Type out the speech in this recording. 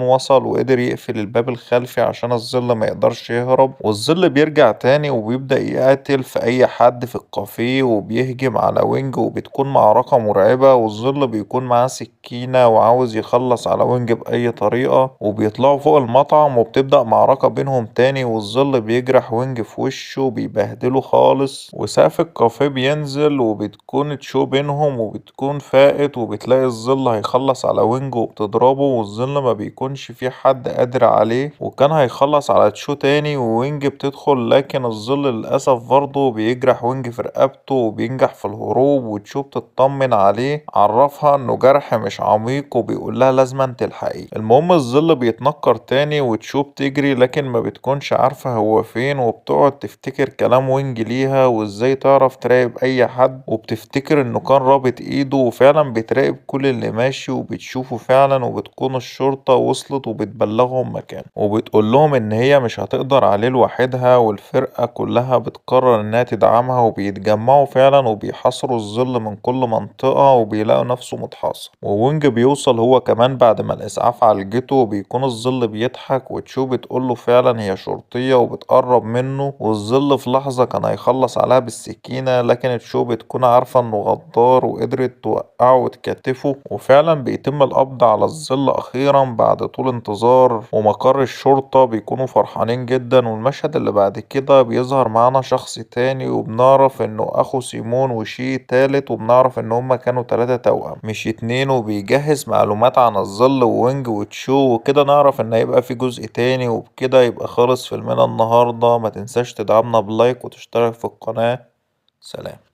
وصل وقدر يقفل الباب الخلفي عشان الظل ما يقدرش يهرب، والظل بيرجع تاني وبيبدأ يقاتل في أي حد في الكافيه وبيهجم على وينج، وبتكون معركة مرعبة، والظل بيكون معاه سكينة وعاوز يخلص على وينج بأي طريقة، وبيطلعوا فوق المطعم وبتبدأ معركة بينهم تاني، والظل بيجرح وينج في وشه وبيبهدله خالص، وسقف الكافيه بينزل وبتكون تشو بينهم وبتكون فائت، وبتلاقي الظل هيخلص على وينج وبتضربه، والظل ما بيكونش في حد قادر عليه، وكان هيخلص على تشو تاني ووينج بتدخل، لكن الظل للأسف برضه بيجرح وينج في رقبته وبينجح في الهروب، وتشو بتطمن عليه، عرفها انه جرح مش عميق وبيقول لها لازم تلحقيه. المهم الظل بيتنكر تاني وتشو بتجري لكن ما بتكونش عارفة هو فين، وبتقعد تفتكر كلام وينج ليها وازاي تعرف تراقب اي حد، وبتفتكر انه كان رابط ايده، وفعلا بتراقب كل اللي ماشي وبتشوفه فعلا، وبتكون الشرطة وصلت وبتبلغهم مكانه، وبتقول لهم ان هي مش هتقدر عليه لوحدها، والفرقة كلها بتقرر انها تدعمها، وبيتجمعوا فعلا وبيحاصروا الظل من كل منطقة، وبيلاقوا نفسه متحاصر، ووينج بيوصل هو كمان بعد ما الاسعاف عالجته، وبيكون الظل بيضحك، وتشو بتقوله فعلا هي شرطية وبتقرب منه، والظل في لحظة كان هيخلص عليها بالسكينة، لكن تشو بتكون عارفة انه غدار وقدرت توقعه وتكتفه، وفعلا بيتم القبض على الظل اخيرا بعد طول انتظار، ومقر الشرطة بيكونوا فرحانين جدا. والمشهد اللي بعد كده بيظهر معانا شخص تاني وبنعرف انه اخو سيمون وشي تالت، وبنعرف ان هما كانوا تلاتة توأم مش اتنين، وبيجهز معلومات عن الظل ووينج وتشو، وكده نعرف ان هيبقى في جزء تاني، وبكده يبقى خلص فيلمنا النهاردة. ما تنساش تدعمنا بلايك وتشترك في القناة. سلام.